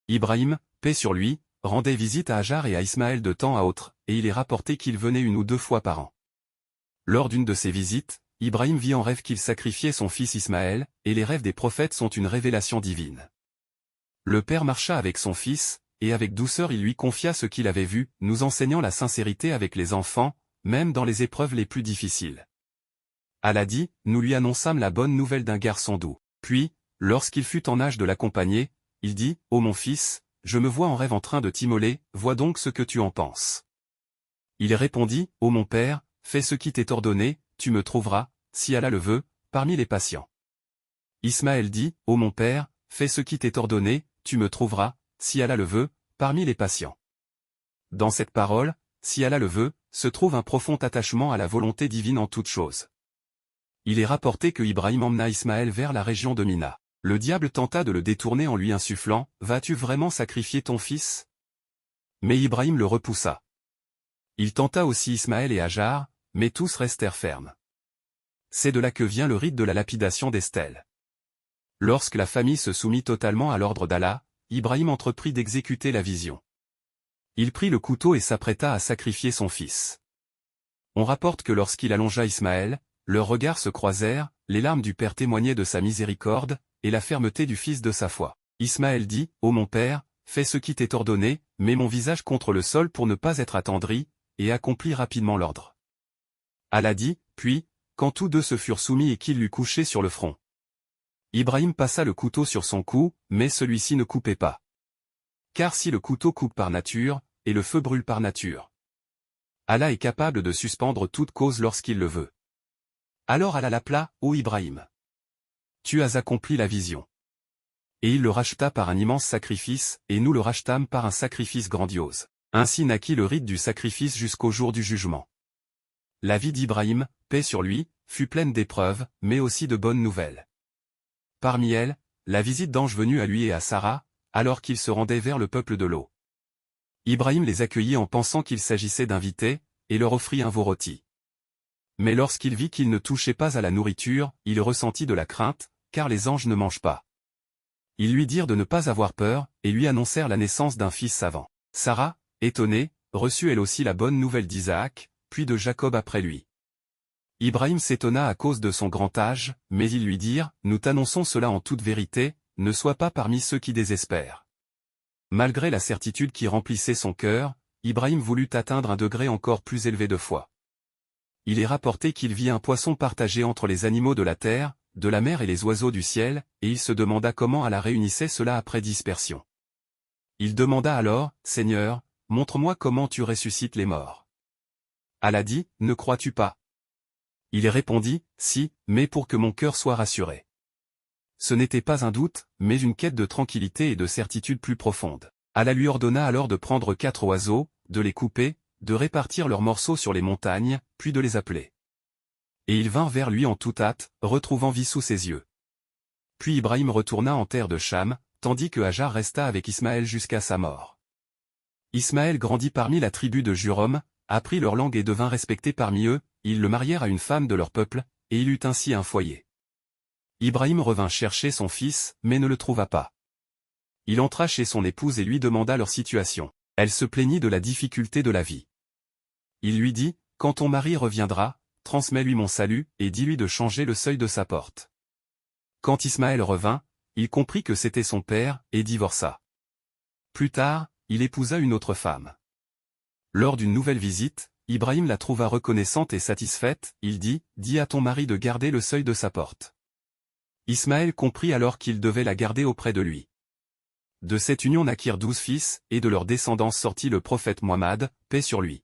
Ibrahim, paix sur lui, rendait visite à Hajar et à Ismaël de temps à autre, et il est rapporté qu'il venait 1 ou 2 fois par an. Lors d'une de ces visites, Ibrahim vit en rêve qu'il sacrifiait son fils Ismaël, et les rêves des prophètes sont une révélation divine. Le père marcha avec son fils, et avec douceur il lui confia ce qu'il avait vu, nous enseignant la sincérité avec les enfants, même dans les épreuves les plus difficiles. Allah dit, nous lui annonçâmes la bonne nouvelle d'un garçon doux. Puis, lorsqu'il fut en âge de l'accompagner, il dit, ô mon fils, je me vois en rêve en train de t'immoler, vois donc ce que tu en penses. Il répondit, ô mon père, fais ce qui t'est ordonné, tu me trouveras, si Allah le veut, parmi les patients. Ismaël dit, ô mon père, fais ce qui t'est ordonné, tu me trouveras, si Allah le veut, parmi les patients. Dans cette parole, si Allah le veut, se trouve un profond attachement à la volonté divine en toutes choses. Il est rapporté que Ibrahim emmena Ismaël vers la région de Mina. Le diable tenta de le détourner en lui insufflant, vas-tu vraiment sacrifier ton fils? Mais Ibrahim le repoussa. Il tenta aussi Ismaël et Hajar, mais tous restèrent fermes. C'est de là que vient le rite de la lapidation des stèles. Lorsque la famille se soumit totalement à l'ordre d'Allah, Ibrahim entreprit d'exécuter la vision. Il prit le couteau et s'apprêta à sacrifier son fils. On rapporte que lorsqu'il allongea Ismaël, leurs regards se croisèrent, les larmes du père témoignaient de sa miséricorde, et la fermeté du fils de sa foi. Ismaël dit, ô mon père, fais ce qui t'est ordonné, mets mon visage contre le sol pour ne pas être attendri, et accomplis rapidement l'ordre. Allah dit, puis, quand tous deux se furent soumis et qu'il l'eut couché sur le front. Ibrahim passa le couteau sur son cou, mais celui-ci ne coupait pas. Car si le couteau coupe par nature, et le feu brûle par nature. Allah est capable de suspendre toute cause lorsqu'il le veut. Alors Allah l'appela, ô Ibrahim. Tu as accompli la vision. Et il le racheta par un immense sacrifice, et nous le rachetâmes par un sacrifice grandiose. Ainsi naquit le rite du sacrifice jusqu'au jour du jugement. La vie d'Ibrahim, paix sur lui, fut pleine d'épreuves, mais aussi de bonnes nouvelles. Parmi elles, la visite d'anges venus à lui et à Sarah, alors qu'ils se rendaient vers le peuple de l'eau. Ibrahim les accueillit en pensant qu'il s'agissait d'invités, et leur offrit un veau rôti. Mais lorsqu'il vit qu'il ne touchait pas à la nourriture, il ressentit de la crainte, car les anges ne mangent pas. Ils lui dirent de ne pas avoir peur, et lui annoncèrent la naissance d'un fils savant. Sarah, étonnée, reçut elle aussi la bonne nouvelle d'Isaac, puis de Jacob après lui. Ibrahim s'étonna à cause de son grand âge, mais ils lui dirent, nous t'annonçons cela en toute vérité, ne sois pas parmi ceux qui désespèrent. Malgré la certitude qui remplissait son cœur, Ibrahim voulut atteindre un degré encore plus élevé de foi. Il est rapporté qu'il vit un poisson partagé entre les animaux de la terre, de la mer et les oiseaux du ciel, et il se demanda comment Allah réunissait cela après dispersion. Il demanda alors, Seigneur, montre-moi comment tu ressuscites les morts. Allah dit, ne crois-tu pas? Il répondit, si, mais pour que mon cœur soit rassuré. Ce n'était pas un doute, mais une quête de tranquillité et de certitude plus profonde. Allah lui ordonna alors de prendre 4 oiseaux, de les couper, de répartir leurs morceaux sur les montagnes, puis de les appeler. Et ils vinrent vers lui en toute hâte, retrouvant vie sous ses yeux. Puis Ibrahim retourna en terre de Cham, tandis que Hajar resta avec Ismaël jusqu'à sa mort. Ismaël grandit parmi la tribu de Jurom, apprit leur langue et devint respecté parmi eux, ils le marièrent à une femme de leur peuple, et il eut ainsi un foyer. Ibrahim revint chercher son fils, mais ne le trouva pas. Il entra chez son épouse et lui demanda leur situation. Elle se plaignit de la difficulté de la vie. Il lui dit, quand ton mari reviendra, transmets-lui mon salut, et dis-lui de changer le seuil de sa porte. Quand Ismaël revint, il comprit que c'était son père, et divorça. Plus tard, il épousa une autre femme. Lors d'une nouvelle visite, Ibrahim la trouva reconnaissante et satisfaite, il dit, dis à ton mari de garder le seuil de sa porte. Ismaël comprit alors qu'il devait la garder auprès de lui. De cette union naquirent 12 fils, et de leur descendance sortit le prophète Muhammad, paix sur lui.